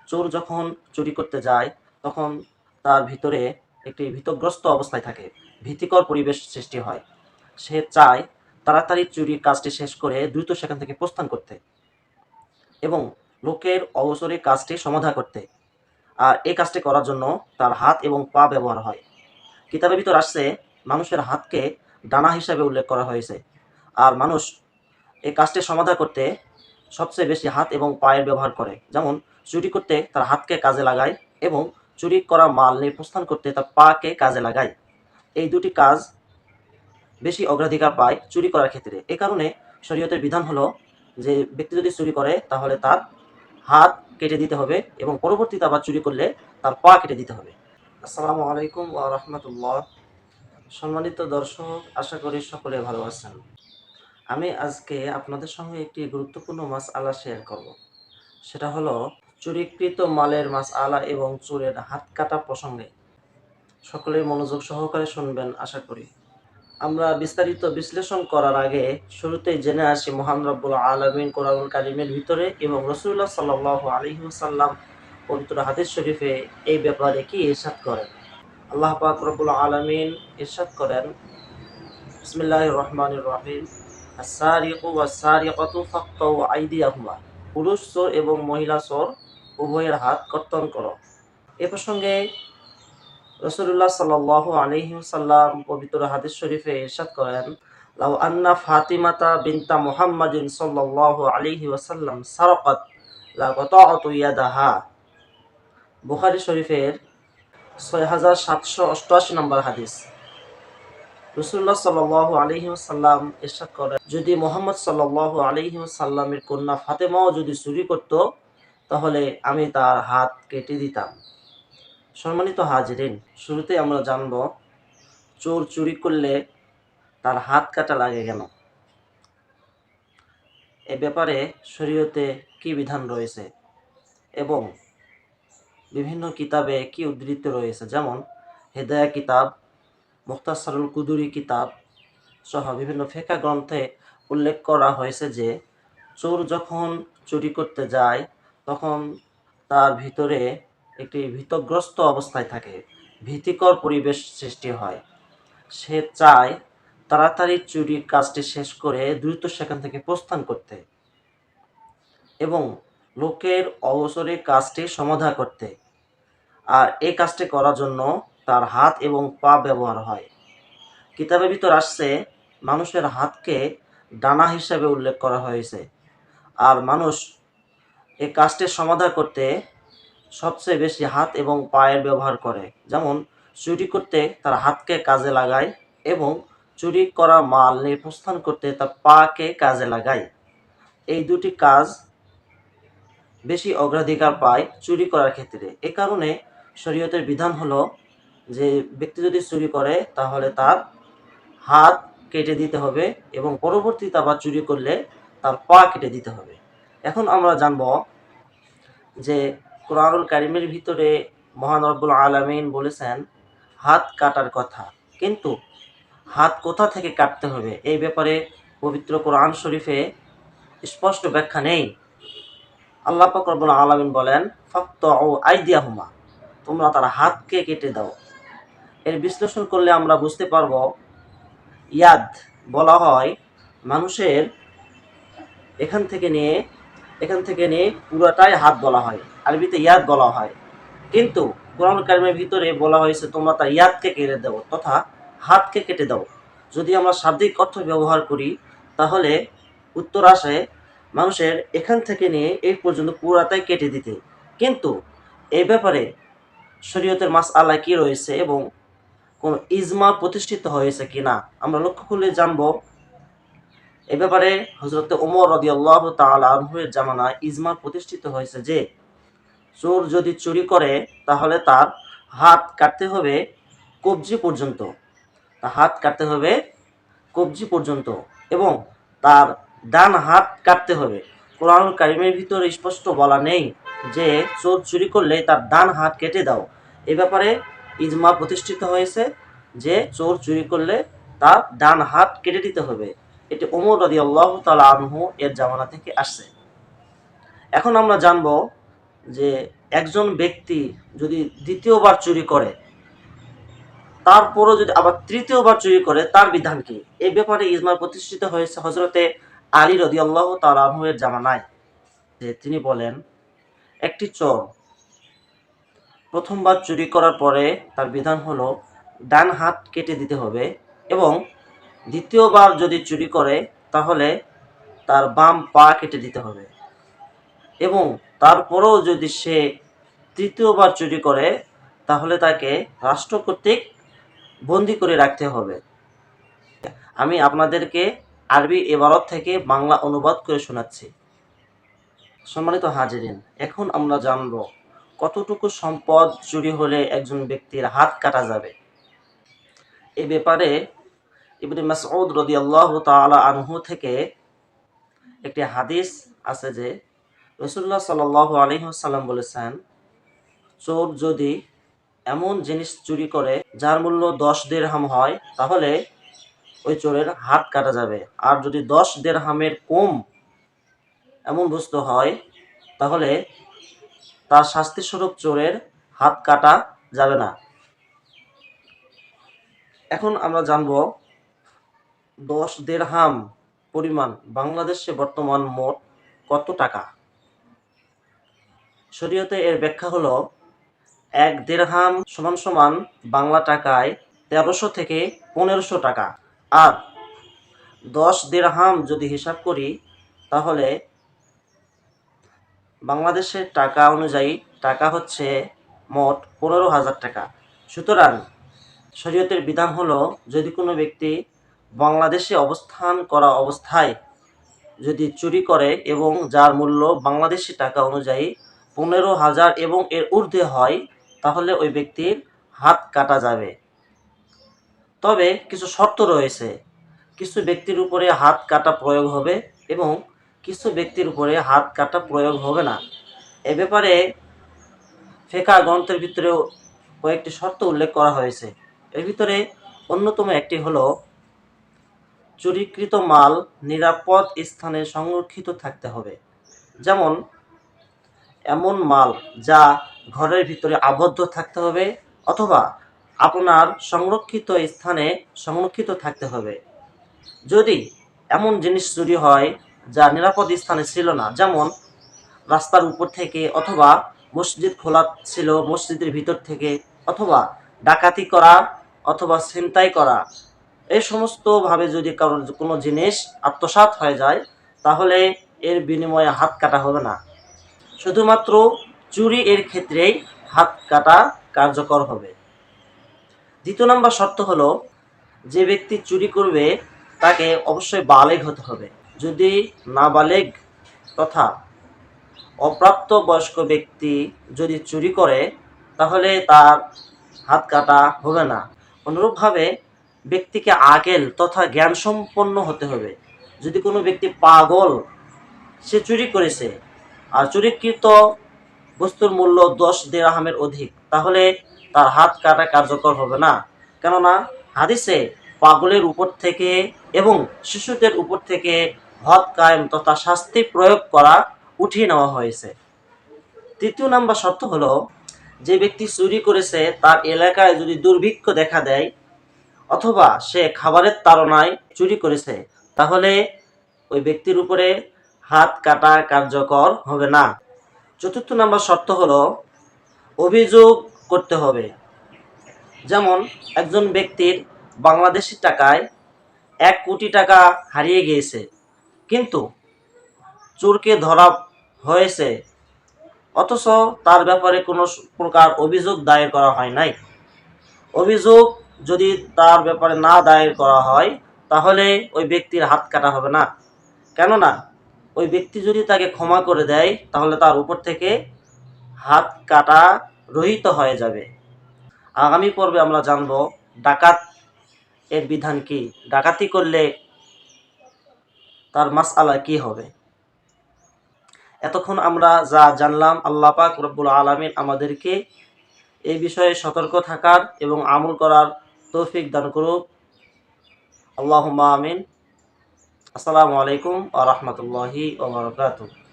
চোর যখন চুরি করতে যায় তখন তার ভিতরে একটি ভীতগ্রস্ত অবস্থায় থাকে, ভীতিকর পরিবেশ সৃষ্টি হয়। সে চায় তাড়াতাড়ি চুরির কাজটি শেষ করে দ্রুত সেখান থেকে প্রস্থান করতে এবং লোকের অবসরে কাজটি সমাধা করতে। আর এই কাজটি করার জন্য তার হাত এবং পা ব্যবহার হয়। কিতাবের ভিতর আসছে মানুষের হাতকে ডানা হিসাবে উল্লেখ করা হয়েছে। আর মানুষ এই কাজটি সমাধা করতে সবচেয়ে বেশি হাত এবং পায়ের ব্যবহার করে। যেমন চুরি করতে তার হাতকে কাজে লাগায় এবং চুরি করা মাল নিয়ে প্রস্থান করতে তার পাকে কাজে লাগায়। এই দুটি কাজ বেশি অগ্রাধিকার পায় চুরি করার ক্ষেত্রে। এ কারণে শরীয়তের বিধান হলো যে ব্যক্তি যদি চুরি করে তাহলে তার হাত কেটে দিতে হবে এবং পরবর্তীতে আবার চুরি করলে তার পা কেটে দিতে হবে। আসসালামু আলাইকুম ওয়া রাহমাতুল্লাহ। সম্মানিত দর্শক, আশা করি সকলে ভালো আছেন। আমি আজকে আপনাদের সঙ্গে একটি গুরুত্বপূর্ণ মাসআলা শেয়ার করব। সেটা হলো চুরিকৃত মালের মাসআলা এবং চোরের হাত কাটা প্রসঙ্গে। সকলে মনোযোগ সহকারে শুনবেন আশা করি। আমরা বিস্তারিত বিশ্লেষণ করার আগে শুরুতেই জেনে আসি মহান রব্বুল আলামিন কোরআনুল কারীমের ভিতরে এবং রাসূলুল্লাহ সাল্লাল্লাহু আলাইহি ওয়াসাল্লাম পবিত্র হাদিস শরীফে এই ব্যাপারে কি ইরশাদ করেন। আল্লাহ পাক রব্বুল আলামিন ইরশাদ করেন, বিসমিল্লাহির রহমানির রহিম, আস-সারিকু ওয়াস-সারিকাতু ফাকতাউ আইদিয়াহুমা। পুরুষ চোর এবং মহিলা চোর উভয়ের হাত কর্তন করো। এ প্রসঙ্গে রাসূলুল্লাহ সাল্লাল্লাহু আলাইহি ওয়াসাল্লাম পবিত্র হাদিস শরীফে ইরশাদ করেন, লাউ আন্না ফাতিমাতা বিনতা মুহাম্মাদিন সাল্লাল্লাহু আলাইহি ওয়াসাল্লাম সারাকাত লা কাতাআতু ইয়াদাহা। বুখারী শরীফের 6788 নম্বর হাদিস। রাসূলুল্লাহ সাল্লাল্লাহু আলাইহি ওয়াসাল্লাম ইরশাদ করেন, যদি মুহাম্মদ সাল্লাল্লাহু আলাইহি ওয়াসাল্লামের কন্যা ফাতেমাও যদি চুরি করত তাহলে আমি তার হাত কেটে দিতাম। সম্মানিত হাজিরিন, শুরুতে আমরা জানব চোর চুরি করলে তার হাত কাটা লাগে কেন। এ ব্যাপারে শরীয়তে কি বিধান রয়েছে এবং বিভিন্ন কিতাবে কি উদ্ধৃত রয়েছে, যেমন হেদায়া কিতাব, মুখতাসারুল কুদুরি কিতাব সহ বিভিন্ন ফিকহ গ্রন্থে উল্লেখ করা হয়েছে যে চোর যখন চুরি করতে যায় তখন তার ভিতরে একটি ভীতগ্রস্ত অবস্থায় থাকে, ভীতিকর পরিবেশ সৃষ্টি হয়। সে চায় তাড়াতাড়ি চুরির কাজটি শেষ করে দ্রুত সেখান থেকে প্রস্থান করতে এবং লোকের অবসরে কাজটি সমাধা করতে। আর এই কাজটি করার জন্য তার হাত এবং পা ব্যবহার হয়। কিতাবের ভিতর আসছে মানুষের হাতকে ডানা হিসাবে উল্লেখ করা হয়েছে। আর মানুষ এই কাজটি সমাধা করতে সবচেয়ে বেশি হাত এবং পায়ের ব্যবহার করে। যেমন চুরি করতে তার হাতকে কাজে লাগায় এবং চুরি করা মাল নিয়ে প্রস্থান করতে তার পাকে কাজে লাগায়। এই দুটি কাজ বেশি অগ্রাধিকার পায় চুরি করার ক্ষেত্রে। এ কারণে শরীয়তের বিধান হলো যে ব্যক্তি যদি চুরি করে তাহলে তার হাত কেটে দিতে হবে এবং পরবর্তীতে আবার চুরি করলে তার পা কেটে দিতে হবে। এখন আমরা জানব যে কোরআনুল কারীমের ভিতরে মহান রব্বুল আলামিন বলেছেন হাত কাটার কথা, কিন্তু হাত কোথা থেকে কাটতে হবে এই ব্যাপারে পবিত্র কোরআন শরীফে স্পষ্ট ব্যাখ্যা নেই। আল্লাহ পাক রব্বুল আলামিন বলেন, ফাকতাউ আইদিয়াহুমা, তোমরা তার হাতকে কেটে দাও। এর বিশ্লেষণ করলে আমরা বুঝতে পারব, ইয়াদ বলা হয় মানুষের এখান থেকে নিয়ে পুরোটাই হাত বলা হয়, আরবিতে ইয়াদ বলা হয়। কিন্তু কোরআন কারিমের ভিতরে বলা হয়েছে তোমরা তার ইয়াদকে কেটে দাও তথা হাতকে কেটে দাও। যদি আমরা শাব্দিক অর্থ ব্যবহার করি তাহলে উত্তর আসে মানুষের এখান থেকে নিয়ে এই পর্যন্ত পুরাটাই কেটে দিতে। কিন্তু এই ব্যাপারে শরীয়তের মাসআলা কি রয়েছে এবং কোন ইজমা প্রতিষ্ঠিত হয়েছে কিনা আমরা লক্ষ্য করলে জানব। এ ব্যাপারে হযরত ওমর রাদিয়াল্লাহু তাআলা আনহুর জামানায় ইজমা প্রতিষ্ঠিত হয়েছে যে চোর যদি চুরি করে তাহলে তার হাত কাটতে হবে কবজি পর্যন্ত, এবং তার ডান হাত কাটতে হবে। কোরআনুল কারীমের ভিতরে স্পষ্ট বলা নেই যে চোর চুরি করলে তার ডান হাত কেটে দাও। এ ব্যাপারে ইজমা প্রতিষ্ঠিত হয়েছে যে চোর চুরি করলে তার ডান হাত কেটে দিতে হবে। এটি ওমর রাদিয়াল্লাহু তাআলা আনহু এর জামানা থেকে আসছে। এখন আমরা জানব যে একজন ব্যক্তি যদি দ্বিতীয়বার চুরি করে, তারপরও যদি আবার তৃতীয়বার চুরি করে, তার বিধান কি? এই ব্যাপারে ইজমা প্রতিষ্ঠিত হয়েছে হযরতে আলী রাদিয়াল্লাহু তাআলা আনহু এর জামানায়, যে তিনি বলেন, একটি চোর প্রথমবার চুরি করার পরে তার বিধান হলো ডান হাত কেটে দিতে হবে, এবং দ্বিতীয়বার যদি চুরি করে তাহলে তার বাম পা কেটে দিতে হবে, এবং তারপরেও যদি সে তৃতীয়বার চুরি করে তাহলে তাকে রাষ্ট্র কর্তৃক বন্দি করে রাখতে হবে। আমি আপনাদেরকে আরবি ইবারত থেকে বাংলা অনুবাদ করে শোনাচ্ছি। সম্মানিত হাজিরিন, এখন আমরা জানব কতটুকু সম্পদ চুরি হলে একজন ব্যক্তির হাত কাটা যাবে। এ ব্যাপারে ইবনে মাসউদ রাদিয়াল্লাহু তাআলা আনহু থেকে একটি হাদিস আছে যে রাসূলুল্লাহ সাল্লাল্লাহু আলাইহি ওয়াসাল্লাম বলেছেন, চোর যদি এমন জিনিস চুরি করে যার মূল্য 10 দিরহাম হয় তাহলে ওই চোরের হাত কাটা যাবে, আর যদি 10 দিরহামের কম এমন বস্তু হয় তাহলে তার শাস্তিস্বরূপ চোরের হাত কাটা যাবে না। এখন আমরা জানব 10 দিরহাম পরিমাণ বাংলাদেশে বর্তমান মোট কত টাকা। শরীয়তে এর ব্যাখ্যা হলো 1 দিরহাম সমান সমান বাংলা টাকায় 1300 থেকে 1500 টাকা। আর 10 দিরহাম যদি হিসাব করি তাহলে বাংলাদেশের টাকা অনুযায়ী টাকা হচ্ছে মোট 15,000 টাকা। সুতরাং শরীয়তের বিধান হলো, যদি কোনো ব্যক্তি বাংলাদেশে অবস্থান করা অবস্থায় যদি চুরি করে এবং যার মূল্য বাংলাদেশি টাকা অনুযায়ী 15,000 এবং এর ঊর্ধ্বে হয় তাহলে ওই ব্যক্তির হাত কাটা যাবে। তবে কিছু শর্ত রয়েছে। কিছু ব্যক্তির উপরে হাত কাটা প্রয়োগ হবে এবং কিছু ব্যক্তির উপরে হাত কাটা প্রয়োগ হবে না। এ ব্যাপারে ফিকহ গ্রন্থের ভিতরেও কয়েকটি শর্ত উল্লেখ করা হয়েছে। এর ভিতরে অন্যতম একটি হলো, চুরিকৃত মাল নিরাপদ স্থানে সংরক্ষিত থাকতে হবে। যেমন এমন মাল যা ঘরের ভিতরে আবদ্ধ থাকতে হবে অথবা আপনার সংরক্ষিত স্থানে সংরক্ষিত থাকতে হবে। যদি এমন জিনিস চুরি হয় যা নিরাপদ স্থানে ছিল না, যেমন রাস্তার উপর থেকে, অথবা মসজিদ খোলা ছিল মসজিদের ভিতর থেকে, অথবা ডাকাতি করা, অথবা ছিনতাই করা, এই সমস্তভাবে যদি কারোর কোনো জিনিস আত্মসাৎ হয়ে যায় তাহলে এর বিনিময়ে হাত কাটা হবে না। শুধুমাত্র চুরি এর ক্ষেত্রেই হাত কাটা কার্যকর হবে। দ্বিতীয় নম্বর শর্ত হলো, যে ব্যক্তি চুরি করবে তাকে অবশ্যই বালেগ হতে হবে। যদি নাবালেগ তথা অপ্রাপ্ত বয়স্ক ব্যক্তি যদি চুরি করে তাহলে তার হাত কাটা হবে না। অনুরূপভাবে ব্যক্তিকে আকেল তথা জ্ঞান সম্পন্ন হতে হবে। যদি কোনো ব্যক্তি পাগল, সে চুরি করেছে আর চুরিকৃত বস্তুর মূল্য 10 দিরহামের অধিক, তাহলে তার হাত কাটা কার্যকর হবে না। কেননা হাদিসে পাগলের উপর থেকে এবং শিশুদের উপর থেকে হদ কায়েম তথা শাস্তি প্রয়োগ করা উঠিয়ে নেওয়া হয়েছে। তৃতীয় নাম্বার শর্ত হলো, যে ব্যক্তি চুরি করেছে তার এলাকায় যদি দুর্ভিক্ষ দেখা দেয় অথবা সে খাবারের তাড়নায় চুরি করেছে তাহলে ওই ব্যক্তির উপরে হাত কাটা কার্যকর হবে না। চতুর্থ নাম্বার শর্ত হলো, অভিযোগ করতে হবে। যেমন একজন ব্যক্তির বাংলাদেশি টাকায় 1 কোটি টাকা হারিয়ে গিয়েছে, কিন্তু চোরকে ধরা হয়েছে, অথচ তার ব্যাপারে কোনো প্রকার অভিযোগ দায়ের করা হয় নাই। অভিযোগ যদি তার ব্যাপারে না দায়ের করা হয় তাহলে ওই ব্যক্তির হাত কাটা হবে না। কেননা ওই ব্যক্তি যদি তাকে ক্ষমা করে দেয় তাহলে তার উপর থেকে হাত কাটা রহিত হয়ে যাবে। আগামী পর্বে আমরা জানব ডাকাত এর বিধান কি, ডাকাতি করলে তার মাসআলা কি হবে। এতক্ষণ আমরা যা জানলাম, আল্লাহ পাক রব্বুল আলামিন আমাদেরকে এই বিষয়ে সতর্ক থাকার এবং আমল করার তৌফিক দান করুক। আল্লাহুম্মা আমিন। আসসালামু আলাইকুম ওয়া রাহমাতুল্লাহি ওয়া বারাকাতুহু।